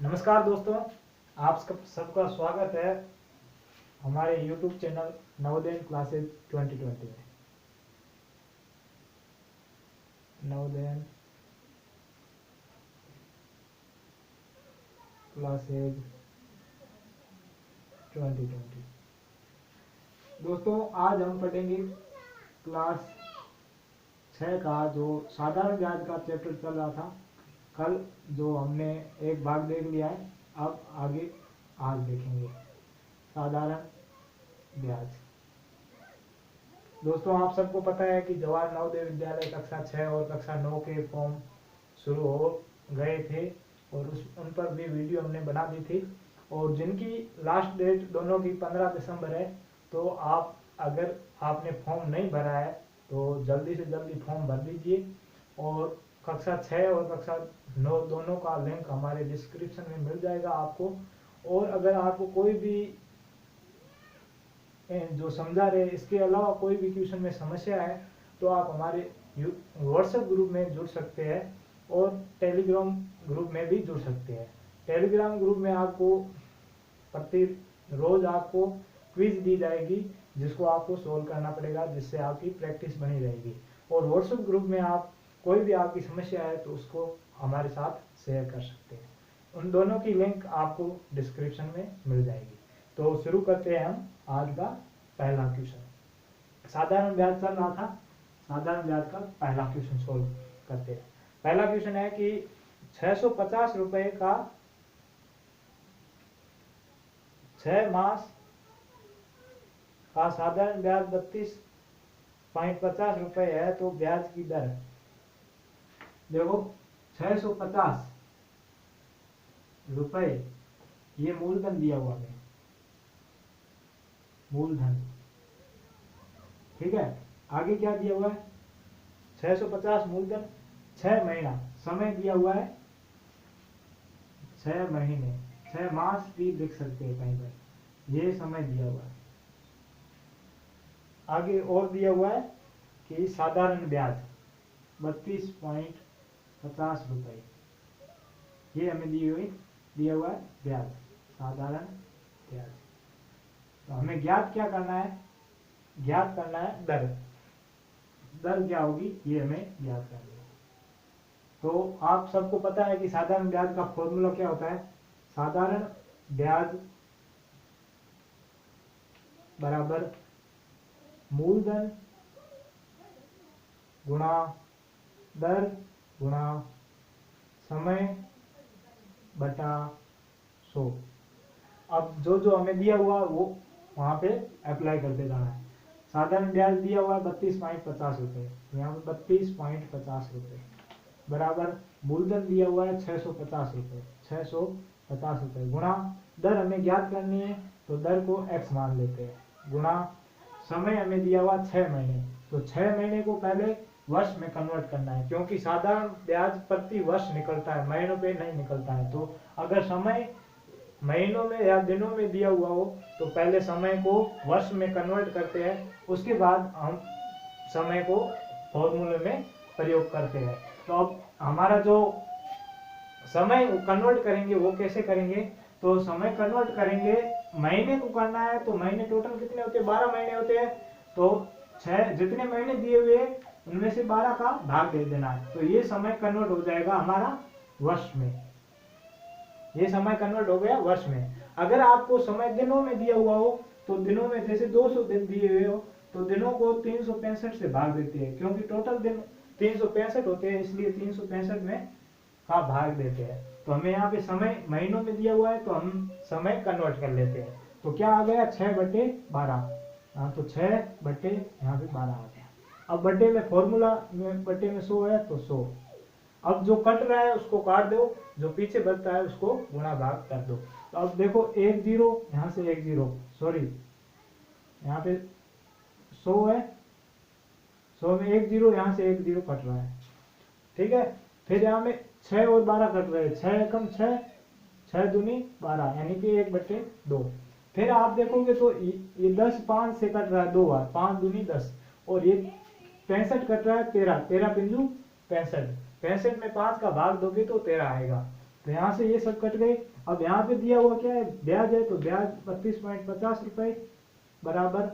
नमस्कार दोस्तों, आप सबका स्वागत है हमारे YouTube चैनल नवोदय क्लासेज 2020 में। नवोदय क्लासेज 2020। दोस्तों, आज हम पढ़ेंगे क्लास 6 का जो साधारण ब्याज का चैप्टर चल रहा था। कल जो हमने एक भाग देख लिया है, अब आगे आज देखेंगे साधारण ब्याज। दोस्तों, आप सबको पता है कि जवाहर नवोदय विद्यालय कक्षा 6 और कक्षा 9 के फॉर्म शुरू हो गए थे और उन पर भी वीडियो हमने बना दी थी। और जिनकी लास्ट डेट दोनों की 15 दिसंबर है, तो आप अगर आपने फॉर्म नहीं भरा है तो जल्दी से जल्दी फॉर्म भर दीजिए। और कक्षा 6 और कक्षा 9 दोनों का लिंक हमारे डिस्क्रिप्शन में मिल जाएगा आपको। और अगर आपको कोई भी जो समझा रहे इसके अलावा कोई भी क्वेश्चन में समस्या है तो आप हमारे व्हाट्सएप ग्रुप में जुड़ सकते हैं और टेलीग्राम ग्रुप में भी जुड़ सकते हैं। टेलीग्राम ग्रुप में आपको प्रति रोज आपको क्विज दी जाएगी जिसको आपको सोल्व करना पड़ेगा, जिससे आपकी प्रैक्टिस बनी रहेगी। और व्हाट्सएप ग्रुप में आप कोई भी आपकी समस्या है तो उसको हमारे साथ शेयर कर सकते हैं। उन दोनों की लिंक आपको डिस्क्रिप्शन में मिल जाएगी। तो शुरू करते हैं हम आज का पहला क्वेश्चन। साधारण ब्याज चल रहा था, साधारण ब्याज का पहला क्वेश्चन सोल्व करते हैं। पहला क्वेश्चन है कि 650 रुपए का 6 मास का साधारण ब्याज 32.50 रुपए है, तो ब्याज की दर देखो 650 रुपए ये मूलधन दिया हुआ है, मूलधन। ठीक है, आगे क्या दिया हुआ है? 650 मूलधन, 6 महीना समय दिया हुआ है, 6 महीने, 6 मास भी लिख सकते हैं कहीं पर, ये समय दिया हुआ है। आगे और दिया हुआ है कि साधारण ब्याज 32.50 रुपए, ये हमें दिया हुआ है ब्याज, साधारण ब्याज। तो हमें ज्ञात क्या करना है? ज्ञात करना है दर। दर क्या होगी ये हमें ज्ञात करनी है। तो आप सबको पता है कि साधारण ब्याज का फॉर्मूला क्या होता है? साधारण ब्याज बराबर मूलधन गुणा दर गुणा समय बटा 100। अब जो हमें दिया हुआ वो वहां पे अप्लाई करते जाना है। साधारण ब्याज दिया हुआ 32.50 रुपए, यहाँ पे 32.50 रुपए बराबर मूलधन दिया हुआ है 650 रुपए, 650 रुपए गुणा दर हमें ज्ञात करनी है, तो दर को x मान लेते हैं, गुणा समय हमें दिया हुआ 6 महीने, तो 6 महीने को पहले वर्ष में कन्वर्ट करना है, क्योंकि साधारण ब्याज प्रति वर्ष निकलता है, महीनों पे नहीं निकलता है। तो अगर समय महीनों में या दिनों में दिया हुआ हो तो पहले समय को वर्ष में कन्वर्ट करते हैं, उसके बाद हम समय को फॉर्मूले में प्रयोग करते हैं। तो अब हमारा जो समय कन्वर्ट करेंगे वो कैसे करेंगे? तो समय कन्वर्ट करेंगे, महीने को करना है, तो महीने टोटल कितने होते हैं? 12 महीने होते हैं। तो 6 जितने महीने दिए हुए उनमें से 12 का भाग दे देना है, तो ये समय कन्वर्ट हो जाएगा हमारा वर्ष में। ये समय कन्वर्ट हो गया वर्ष में। अगर आपको समय दिनों में दिया हुआ हो तो दिनों में, जैसे 200 दिन दिए हुए हो तो दिनों को 365 से भाग देते हैं, क्योंकि टोटल दिन 365 होते हैं, इसलिए 365 में का भाग देते हैं। तो हमें यहाँ पे समय महीनों में दिया हुआ है तो हम समय कन्वर्ट कर लेते हैं। तो क्या आ गया? 6/12। हाँ, तो 6/, यहाँ पे 12 आ गया। अब बटे में फॉर्मूला में बटे में 100 है तो 100। अब जो कट रहा है उसको काट दो, जो पीछे बचता है उसको गुणा भाग कर दो। तो अब देखो 1 0, यहाँ से 1 0, सॉरी यहाँ पे 100 है, 100 में 1 0, यहाँ से 1 0 कट रहा है। ठीक है, फिर यहाँ में 6 और 12 कट रहे हैं, 6 एकम 6, 6 दूनी 12, यानी कि 1/2। फिर आप देखोगे तो ये 10 5 से कट रहा है 2 बार, 5 दूनी 10, और ये 65 कट रहा है 13, 13 पिंजू 65, 65 में 5 का भाग दोगे तो 13 आएगा। तो यहाँ से ये सब कट गए। अब यहाँ पे दिया हुआ क्या है, ब्याज है, तो ब्याज 32.50 रुपए बराबर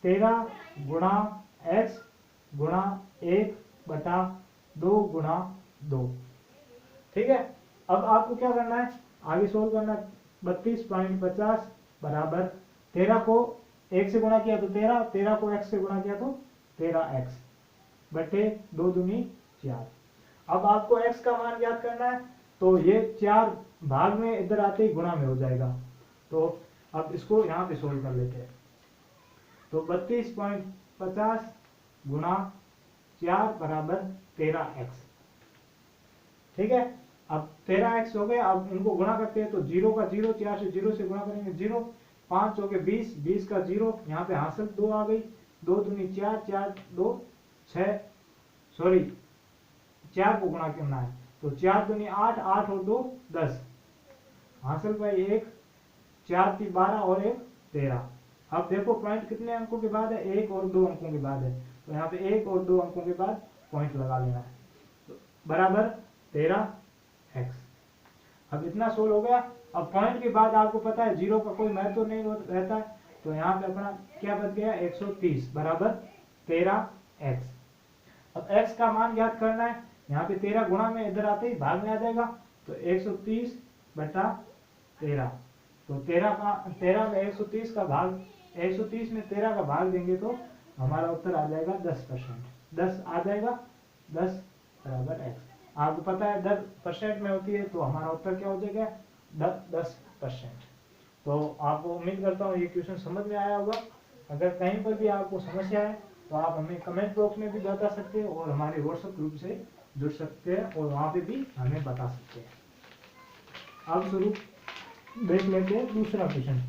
13 गुणा x गुणा 1/2 गुणा 2। ठीक है, अब आपको क्या करना है, आगे सोल्व करना है। 32.50 बराबर 13 को 1 से गुणा किया तो 13, 13 को x से गुणा किया तो 13x बटे 2 दूनी 4। अब आपको x का मान ज्ञात करना है, तो ये 4 भाग में इधर आते ही गुणा में हो जाएगा। तो अब इसको यहाँ पे सोल्व कर लेते हैं। तो 32.50 गुणा 4 बराबर 13x। ठीक है, अब 13x हो गया। अब इनको गुणा करते हैं तो 0 का 0, 4 से 0 से गुणा करेंगे 0, 5 हो गए 20, 20 का 0, यहाँ पे हासिल 2 आ गई, 2 दूनी 4, 4 2 6, सॉरी 4 को गुणा करना है तो 4 दूनी 8, 8 और 2 10, हासिल भाई 1, 4 3 12 और 1 13। अब देखो पॉइंट कितने अंकों के बाद है, 1 और 2 अंकों के बाद है, तो यहाँ पे 1 और 2 अंकों के बाद पॉइंट लगा लेना है, तो बराबर 13x। अब इतना सोल्व हो गया। अब पॉइंट के बाद आपको पता है 0 का कोई महत्व नहीं रहता है, तो यहाँ पे अपना क्या बच गया, 130 बराबर 13x। अब x का मान ज्ञात करना है, यहाँ पे 13 गुणा में इधर आते ही भाग में आ जाएगा, तो 130 बटा 13। तो 13 में 130 का भाग, 130 में 13 का भाग देंगे तो हमारा उत्तर आ जाएगा 10%। 10 आ जाएगा, 10 बराबर x। आपको पता है 10% में होती है, तो हमारा उत्तर क्या हो जाएगा, 10%। तो आपको उम्मीद करता हूँ ये क्वेश्चन समझ में आया होगा। अगर कहीं पर भी आपको समस्या है तो आप हमें कमेंट बॉक्स में भी बता सकते हैं और हमारे व्हाट्सएप ग्रुप से जुड़ सकते हैं और वहाँ पे भी हमें बता सकते हैं। अब शुरू देख लेते हैं दूसरा क्वेश्चन।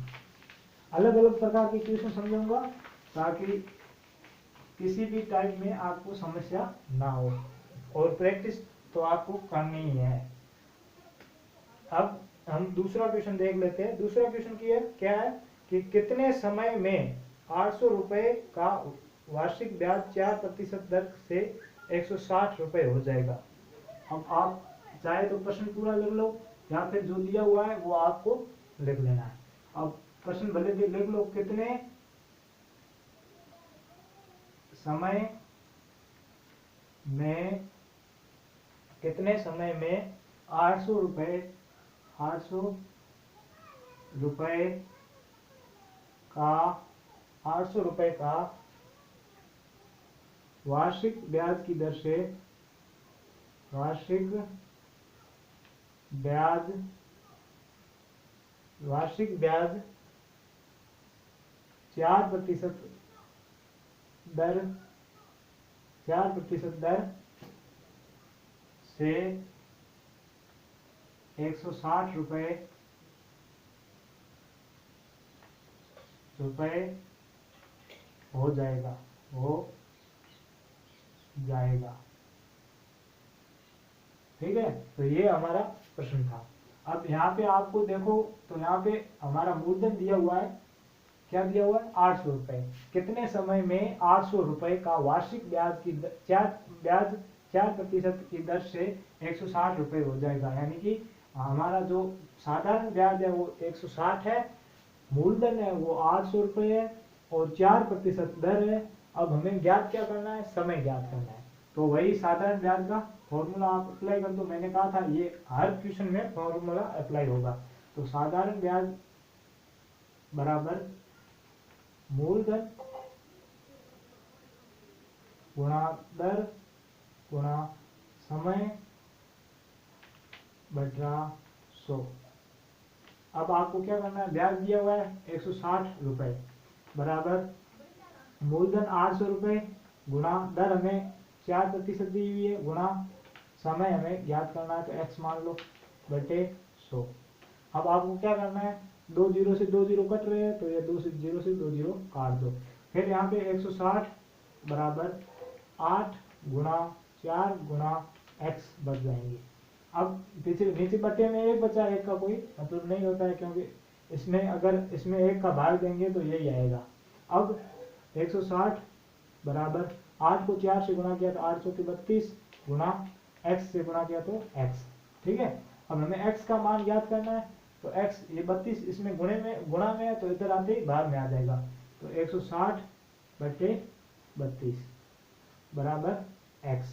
अलग अलग प्रकार के क्वेश्चन समझाऊंगा ताकि किसी भी टाइप में आपको समस्या ना हो, और प्रैक्टिस तो आपको करनी ही है। अब हम दूसरा क्वेश्चन देख लेते हैं। दूसरा क्वेश्चन क्या है कि कितने समय में 800 रुपए का वार्षिक ब्याज 4% दर से 160 रुपए हो जाएगा। अब आप चाहे तो प्रश्न पूरा लिख लो या फिर जो दिया हुआ है वो आपको लिख लेना है। अब प्रश्न भले भी लिख लो, कितने समय में 800 रुपए का वार्षिक ब्याज की दर से 4% दर से 160 रुपए हो जाएगा। ठीक है, तो ये हमारा प्रश्न था। अब यहाँ पे आपको देखो तो यहाँ पे हमारा मूलधन दिया हुआ है, क्या दिया हुआ है, 800 रुपए। कितने समय में 800 रुपए का वार्षिक ब्याज की 4% की दर से 160 रुपए हो जाएगा। यानी कि हमारा जो साधारण ब्याज है वो 160 है, मूलधन है वो 800 रुपए है और 4% दर है। अब हमें ज्ञात क्या करना है, समय ज्ञात करना है। तो वही साधारण ब्याज का फॉर्मूला आप अप्लाई कर दो। मैंने कहा था ये हर क्वेश्चन में फॉर्मूला अप्लाई होगा। तो साधारण ब्याज बराबर मूलधन गुणा दर गुणा समय बटा 100। अब आपको क्या करना है, ब्याज दिया हुआ है 160 रुपए बराबर मूलधन 800 रुपए गुणा दर हमें 4% दी हुई है गुणा समय हमें ज्ञात करना है, तो x मान लो बटे 100। अब आपको क्या करना है, 2 0 से 2 0 कट रहे हैं तो ये 2 0 से 2 0 काट दो। फिर यहाँ पे 160 बराबर 8 गुणा 4 गुणा x बच जाएंगे। अब पीछे नीचे बटे में 1 बचा, 1 का कोई मतलब नहीं होता है क्योंकि इसमें अगर इसमें 1 का भाग देंगे तो यही आएगा। अब 160 बराबर 8 को 4 से गुणा किया तो 8 32 गुणा x से गुणा किया तो x। ठीक है, अब हमें x का मान ज्ञात करना है, तो x ये 32 इसमें गुणा में है, तो इधर आते ही भाग में आ जाएगा। तो 160 बटे 32 बराबर x।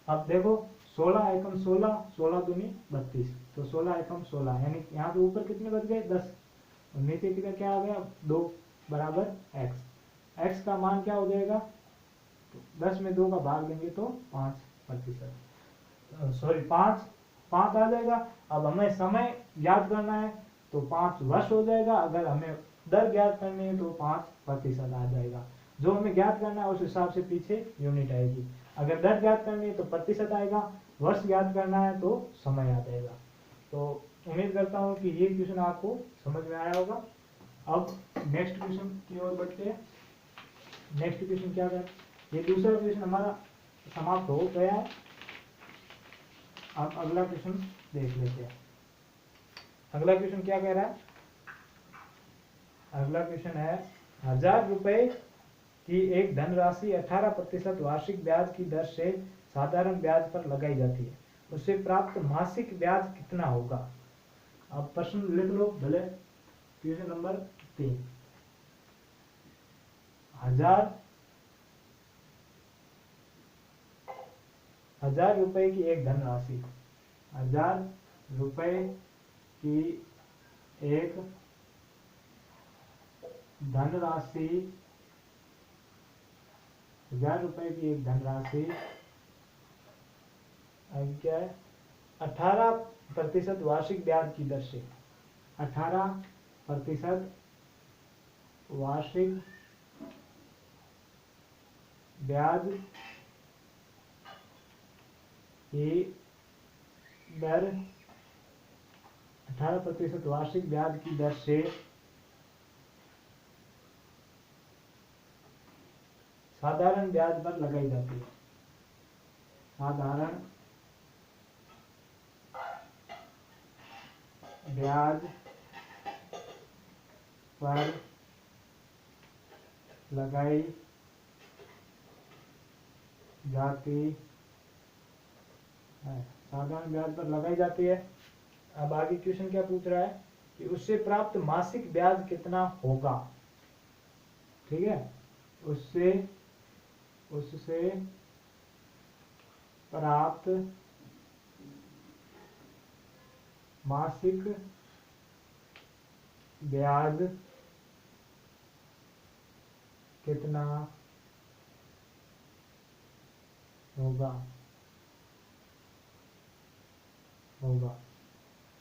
अब देखो 16 एकम 16, 16 दूनी 32, तो 16 एकम 16, यानी यहाँ पे ऊपर कितने बच गए 10, और नीचे कितना क्या आ गया 2 बराबर x। x का मान क्या हो जाएगा, तो 10 में 2 का भाग देंगे तो 5%, सॉरी 5 आ जाएगा। अब हमें समय ज्ञात करना है तो 5 वर्ष हो जाएगा, अगर हमें दर ज्ञात करनी है तो 5% आ जाएगा। जो हमें ज्ञात करना है उस हिसाब से पीछे यूनिट आएगी। अगर दर ज्ञात करनी है तो प्रतिशत आएगा, वर्ष ज्ञात करना है तो समय आ जाएगा। तो उम्मीद करता हूँ कि ये क्वेश्चन आपको समझ में आया होगा। अब नेक्स्ट क्वेश्चन की ओर बढ़ते हैं। नेक्स्ट क्वेश्चन क्या है, ये दूसरा क्वेश्चन हमारा समाप्त हो गया है। अब अगला क्वेश्चन देख लेते हैं। अगला क्वेश्चन क्या कह रहा है, अगला क्वेश्चन है 1000 रुपए की एक धनराशि 18% वार्षिक ब्याज की दर से साधारण ब्याज पर लगाई जाती है, उससे प्राप्त मासिक ब्याज कितना होगा। अब प्रश्न लिख लो भले। क्वेश्चन नंबर 3, 1000 रुपए की एक धनराशि, 1000 रुपए की एक धनराशि, 1000 रुपए की एक धनराशि क्या है 18% वार्षिक ब्याज की दर से, 18% वार्षिक ब्याज की दर, 18% वार्षिक ब्याज की दर से साधारण ब्याज पर लगाई जाती है, साधारण ब्याज पर लगाई जाती है, साधारण ब्याज पर लगाई जाती है। अब आगे क्वेश्चन क्या पूछ रहा है कि उससे प्राप्त मासिक ब्याज कितना होगा। ठीक है, उससे प्राप्त मासिक ब्याज कितना होगा।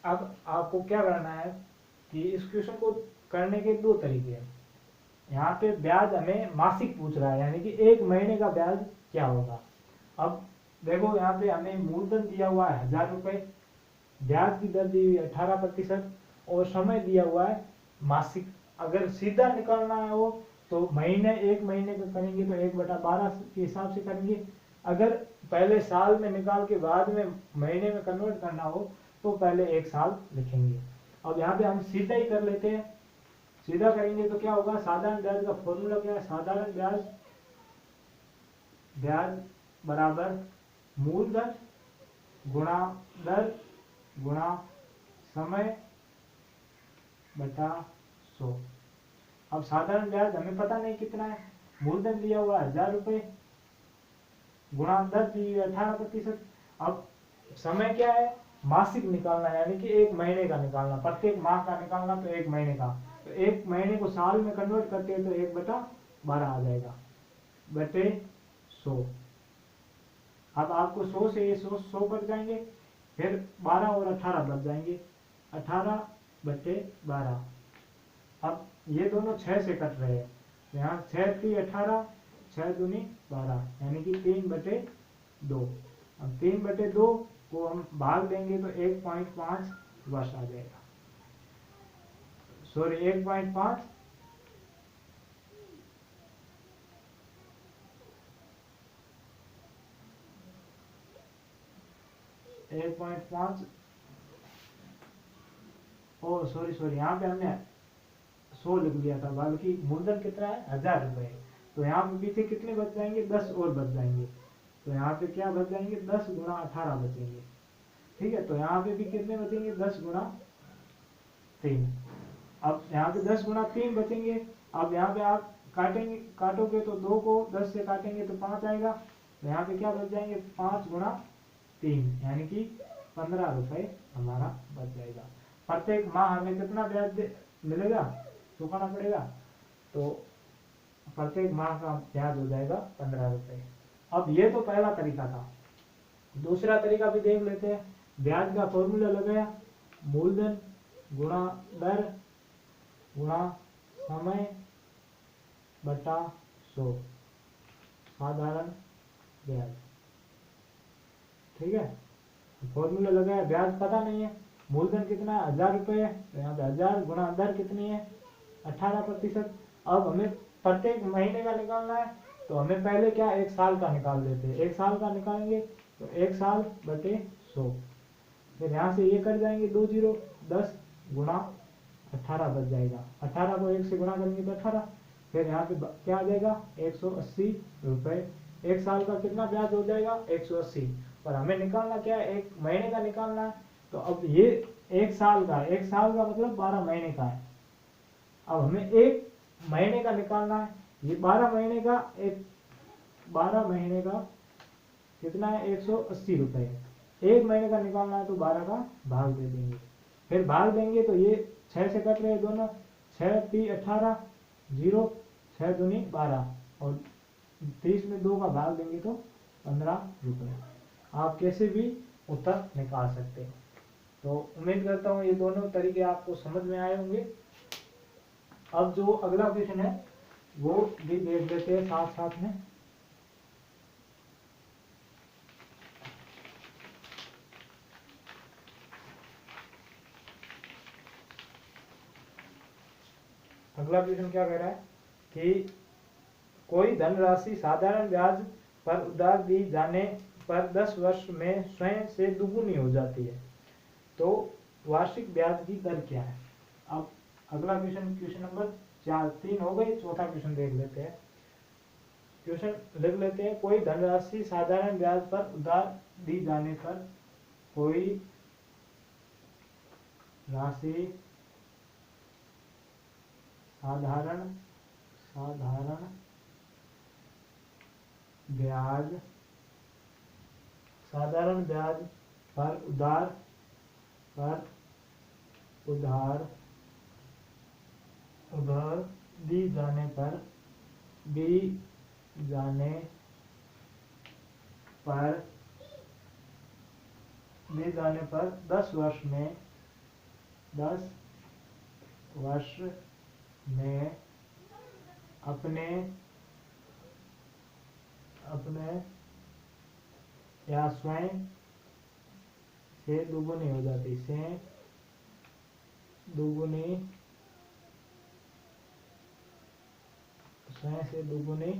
अब आपको क्या करना है कि इस क्वेश्चन को करने के दो तरीके हैं। यहाँ पे ब्याज हमें मासिक पूछ रहा है, यानी कि एक महीने का ब्याज क्या होगा। अब देखो यहाँ पे हमें मूलधन दिया हुआ है 1000 रुपए, ब्याज की दर दी हुई 18% और समय दिया हुआ है मासिक। अगर सीधा निकालना है वो तो महीने, एक महीने का करेंगे तो 1/12 के हिसाब से करेंगे। अगर पहले साल में निकाल के बाद में महीने में कन्वर्ट करना हो तो पहले एक साल लिखेंगे। अब यहाँ पे हम सीधा ही कर लेते हैं। सीधा करेंगे तो क्या होगा, साधारण ब्याज का फॉर्मूला क्या है, साधारण ब्याज बराबर मूलधन गुणा दर गुणा समय बटा 100। अब साधारण ब्याज हमें पता नहीं कितना है, मूलधन दिया हुआ 1000 रुपए, गुणा दर दी 18%। अब समय क्या है, मासिक निकालना है, यानी कि एक महीने का निकालना, प्रत्येक माह का निकालना तो एक महीने का, तो एक महीने को साल में कन्वर्ट करते हैं तो 1/12 आ जाएगा बटे 100। अब आपको 100 से ये 100 बच जाएंगे, फिर 12 और 18 बच जाएंगे, 18/12। अब ये दोनों 6 से कट रहे हैं, यहाँ 6 3 18, 6 दूनी 12, यानी कि 3/2। अब 3/2 को हम भाग देंगे तो 1.5 वर्ष आ जाएगा, सॉरी 1.5 ओ सॉरी यहाँ पे हमने 100 लिख दिया था, बल्कि मूलधन कितना है 1000 रुपए, तो यहाँ पे पीछे कितने बच जाएंगे, 10 और बच जाएंगे। तो यहाँ पे क्या बच जाएंगे, 10 गुणा 18 बचेंगे। ठीक है, तो यहाँ पे भी कितने बचेंगे 10 गुना 3। अब यहाँ पे 10 गुना 3 बचेंगे। अब यहाँ पे आप काटोगे तो 2 को 10 से काटेंगे तो 5 आएगा। तो यहाँ पे क्या बच जाएंगे 5 गुना 3 यानी कि 15 रुपए हमारा बच जाएगा। प्रत्येक माह हमें कितना ब्याज मिलेगा चुकाना पड़ेगा, तो प्रत्येक माह का ब्याज हो जाएगा 15 रुपए। अब ये तो पहला तरीका था। दूसरा तरीका भी देख लेते हैं। ब्याज का फॉर्मूला लगाया, मूलधन गुणा दर गुणा समय बटा 100 साधारण ब्याज। ठीक है, फॉर्मूला लगाया, ब्याज पता नहीं है, मूलधन कितना है 1000 रुपये है, तो यहाँ पे 1000 गुणा दर कितनी है 18%। अब हमें प्रत्येक महीने का निकालना है, तो हमें पहले क्या 1 साल का निकाल देते हैं। 1 साल का निकालेंगे तो 1 साल बटे 100, फिर यहाँ से ये कट जाएंगे 2 जीरो, 10 गुणा 18 बच जाएगा। 18 को 1 से गुणा करेंगे तो 18, फिर यहाँ पे क्या आ जाएगा 180 रुपए। 1 साल का कितना ब्याज हो जाएगा 180, पर हमें निकालना क्या है 1 महीने का निकालना है। तो अब ये 1 साल का मतलब 12 महीने का है। अब हमें 1 महीने का निकालना है, ये 12 महीने का 12 महीने का कितना है 180 रुपए। 1 महीने का निकालना है तो 12 का भाग दे देंगे, फिर भाग देंगे तो ये 6 से कट रहे दोनों, 6 × 18 0, 6 दूनी 12 और 30 में 2 का भाग देंगे तो 15 रुपए। आप कैसे भी उत्तर निकाल सकते हैं। तो उम्मीद करता हूँ ये दोनों तरीके आपको समझ में आए होंगे। अब जो अगला क्वेश्चन है वो भी देख लेते हैं साथ साथ में। अगला क्वेश्चन क्या कह रहा है कि कोई धनराशि साधारण ब्याज पर उधार दी जाने पर 10 वर्ष में स्वयं से दुगुनी हो जाती है, तो वार्षिक ब्याज की दर क्या है। अब अगला क्वेश्चन नंबर 3 हो गई, चौथा क्वेश्चन देख लेते हैं। क्वेश्चन लिख लेते हैं। कोई धनराशि साधारण ब्याज पर उधार दी जाने पर कोई राशि साधारण ब्याज पर उधार दी जाने पर 10 वर्ष में अपने या स्वयं से दुगुनी हो जाती, स्वयं से दुगुनी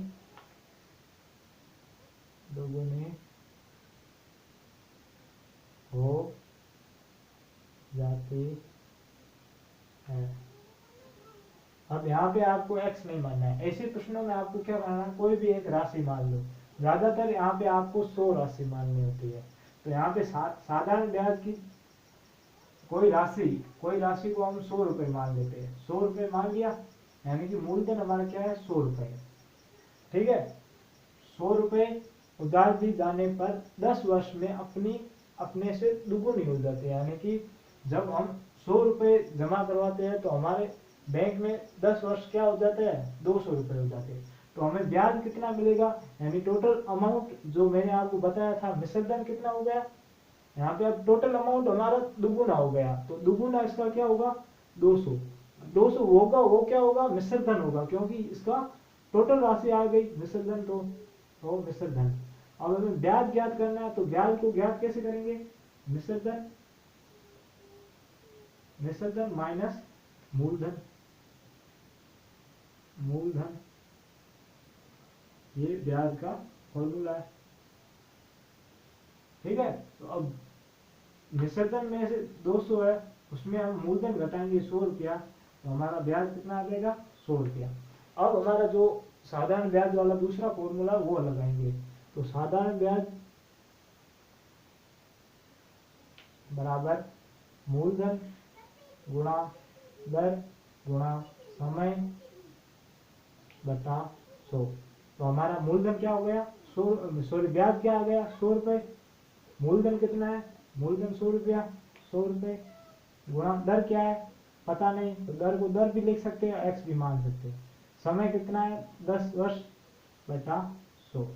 हो जाती है। अब यहाँ पे आपको x नहीं मानना है। ऐसे प्रश्नों में आपको क्या मानना है, कोई भी एक राशि मान लो। ज्यादातर यहाँ पे आपको 100 राशि माननी होती है। तो यहाँ पे साधारण ब्याज की कोई राशि को हम 100 रुपए मान लेते हैं। 100 रुपए मान लिया, यानी कि मूलधन हमारा क्या है 100 रुपए। ठीक है, 100 रुपए उधार दी जाने पर 10 वर्ष में अपने से दुगुनी हो जाती है। यानी कि जब हम 100 रुपए जमा करवाते हैं तो हमारे बैंक में 10 वर्ष क्या हो जाते हैं 200 रुपए हो जाते हैं। तो हमें ब्याज कितना मिलेगा, यानी टोटल अमाउंट जो मैंने आपको बताया था मिश्रधन कितना हो गया, यहाँ पे अब टोटल अमाउंट हमारा दुगुना हो गया। तो दुगुना इसका क्या होगा 200 होगा, वो क्या होगा मिश्रधन होगा, क्योंकि इसका टोटल राशि आ गई मिश्रधन, तो मिश्रधन। अब हमें ब्याज ज्ञात करना है, तो ब्याज को ज्ञात कैसे करेंगे, मिश्रधन माइनस मूलधन, ये ब्याज का फॉर्मूला है। ठीक है, तो अब मिश्रधन में से 200 है, उसमें हम मूलधन घटाएंगे 100 रुपया, तो हमारा ब्याज कितना आ जाएगा 100 रुपया। अब हमारा जो साधारण ब्याज वाला दूसरा फॉर्मूला वो लगाएंगे। तो साधारण ब्याज बराबर मूलधन गुणा दर गुणा समय बटा 100। तो हमारा मूलधन क्या हो गया, 100, सॉरी ब्याज क्या आ गया 100 रुपए। मूलधन कितना है, मूलधन 100 रुपया, 100 रुपए गुणा दर क्या है पता नहीं, तो दर को दर भी लिख सकते हैं, एक्स भी मान सकते हैं। समय कितना है 10 वर्ष बटा 100।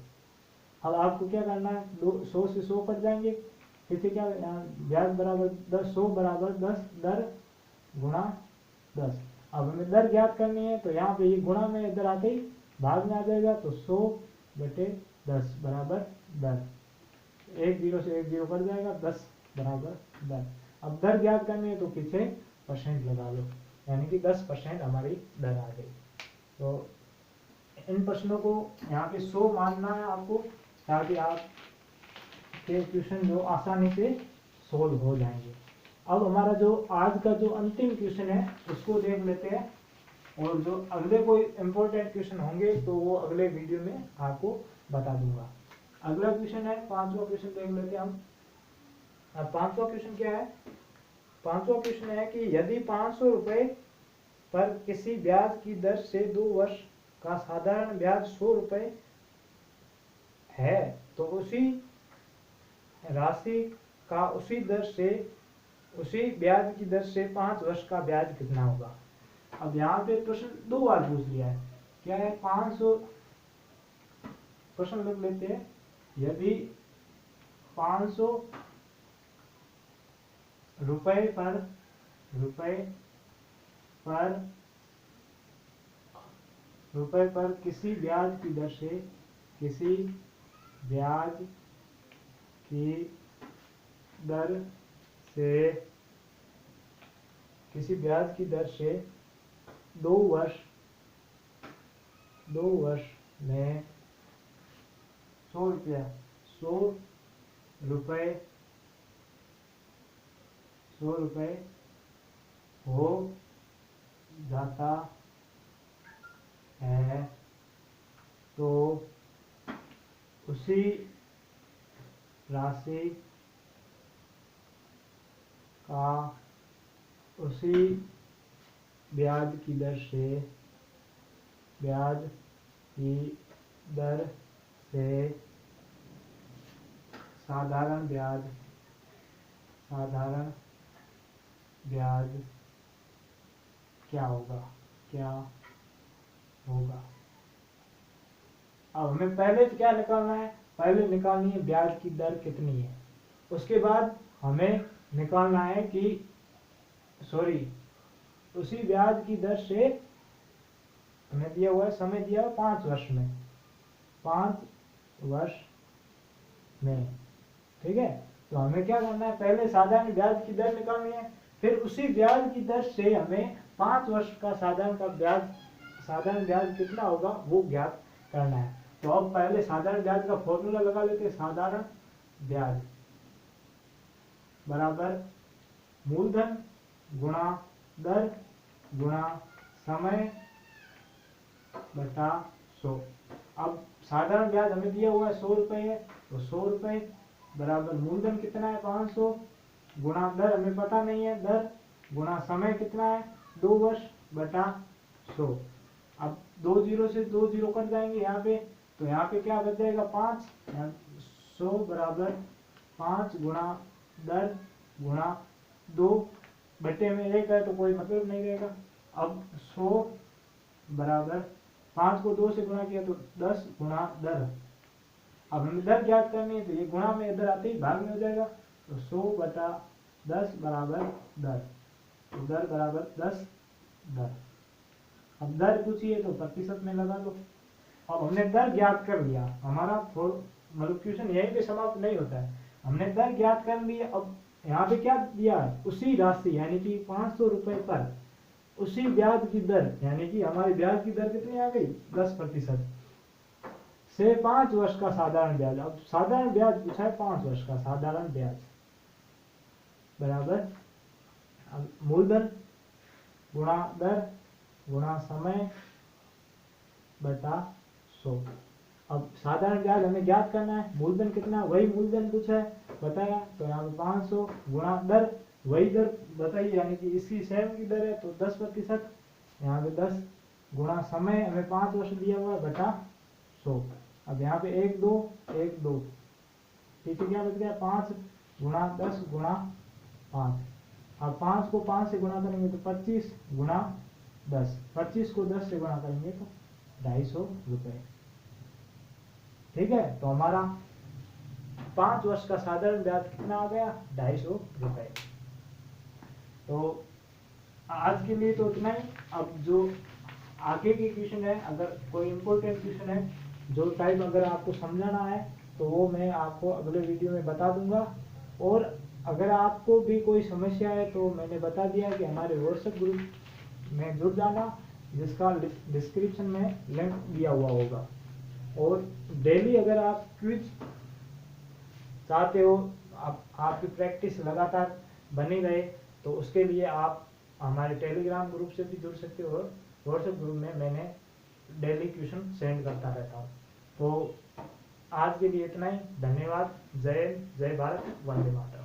अब आपको क्या करना है, 100 से 100 कट जाएंगे, फिर से क्या ब्याज बराबर 10, 100 बराबर 10 दर गुणा 10। अब हमें दर ज्ञात करनी है, तो यहाँ पे ये गुणा में इधर आते ही भाग में आ जाएगा, तो 100 बटे 10 बराबर दर, एक जीरो से एक जीरो कट जाएगा, 10 बराबर दर। अब दर ज्ञात करनी है तो पीछे परसेंट लगा लो, यानी कि 10% हमारी दर आ गई। तो इन प्रश्नों को यहाँ पे 100 मानना है आपको, ताकि आप के क्वेश्चन जो आसानी से सोल्व हो जाएंगे। अब हमारा जो आज का जो अंतिम क्वेश्चन है उसको देख लेते हैं, और जो अगले कोई इम्पोर्टेंट क्वेश्चन होंगे तो वो अगले वीडियो में आपको बता दूंगा। अगला क्वेश्चन है 5वां क्वेश्चन देख लेते हैं हम। अब 5वां क्वेश्चन क्या है, 5वां क्वेश्चन है कि यदि 500 रुपए पर किसी ब्याज की दर से 2 वर्ष का साधारण ब्याज 100 रुपए है, तो उसी राशि का उसी दर से, उसी ब्याज की दर से 5 वर्ष का ब्याज कितना होगा। अब यहाँ पे प्रश्न 2 बार पूछ लिया है, क्या है 500, प्रश्न लिख लेते हैं, यदि 500 रुपए पर किसी ब्याज की दर से, किसी ब्याज की दर से, किसी ब्याज की दर से 2 वर्ष में 100 रुपया, 100 रुपए हो जाता है, तो उसी राशि का उसी ब्याज की दर से, साधारण ब्याज क्या होगा। अब हमें पहले क्या निकालना है, पहले निकालनी है ब्याज की दर कितनी है, उसके बाद हमें निकालना है कि उसी ब्याज की दर से हमें दिया हुआ है, समय दिया हुआ 5 वर्ष में, 5 वर्ष में, ठीक है। तो हमें क्या करना है, पहले साधारण ब्याज की दर निकालनी है, फिर उसी ब्याज की दर से हमें 5 वर्ष का साधारण ब्याज कितना होगा वो ज्ञात करना है। तो अब पहले साधारण ब्याज का फॉर्मूला लगा लेते हैं, साधारण ब्याज बराबर मूलधन गुणा दर गुणा समय बटा 100। अब साधारण ब्याज हमें दिया हुआ है 100 रुपए है, तो 100 रुपए बराबर मूलधन कितना है 500 गुणा दर हमें पता नहीं है, दर गुणा समय कितना है 2 वर्ष बटा 100। अब 2 जीरो से 2 जीरो कट जाएंगे यहाँ पे, तो यहाँ पे क्या बच जाएगा 5, 100 बराबर 5 गुणा दर गुणा 2 बटे में 1 है, तो कोई मतलब नहीं रहेगा। अब 100 बराबर 5 को 2 से गुणा किया तो 10 गुणा दर। अब हमें दर ज्ञात करनी है, तो ये गुणा में इधर आते ही भाग में हो जाएगा, तो 100 बटा 10 बराबर दर, तो दर बराबर 10 दर। अब दर पूछिए तो प्रतिशत में लगा लो। अब हमने दर ज्ञात कर लिया, हमारा मतलब क्वेश्चन यहीं पे समाप्त नहीं होता है, हमने दर ज्ञात कर ली। अब यहाँ पे क्या दिया है, उसी राशि यानी कि 500 रुपए पर उसी ब्याज की दर, यानी कि हमारी ब्याज की दर कितनी आ गई 10% से 5 वर्ष का साधारण ब्याज। अब साधारण ब्याज पूछा है 5 वर्ष का साधारण ब्याज बराबर मूलधन गुणा दर गुणा समय बटा 100। अब साधारण ब्याज हमें ज्ञात करना है, मूलधन कितना, वही मूलधन पूछा है बताया। तो यहाँ पे 500 गुणा दर, वही दर बताइए, यानी कि इसकी 7 की दर है तो 10%। यहाँ पे 10 गुणा समय, हमें 5 वर्ष दिया हुआ है, बटा 100। अब यहाँ पे 1 2 1 2, ठीक है, क्या बच गया 5 गुणा 10 गुणा 5। अब 5 को 5 से गुणा करेंगे तो 25 गुणा 10, 25 को 10 से गुणा करेंगे तो 250 रुपए। ठीक है, तो हमारा 5 वर्ष का साधारण ब्याज कितना आ गया, 250 रुपए। तो आज के लिए तो इतना ही। अब जो आगे के क्वेश्चन है, अगर कोई इम्पोर्टेंट क्वेश्चन है जो टाइप अगर आपको समझाना है तो वो मैं आपको अगले वीडियो में बता दूंगा। और अगर आपको भी कोई समस्या है तो मैंने बता दिया कि हमारे व्हाट्सएप ग्रुप में जुड़ जाना, जिसका डिस्क्रिप्शन में लिंक दिया हुआ होगा। और डेली अगर आप क्विज चाहते हो, आपकी प्रैक्टिस लगातार बनी रहे, तो उसके लिए आप हमारे टेलीग्राम ग्रुप से भी जुड़ सकते हो। व्हाट्सएप ग्रुप में मैंने डेली क्वेश्चन सेंड करता रहता हूँ। तो आज के लिए इतना ही। धन्यवाद। जय हिंद, जय भारत, वंदे मातरम।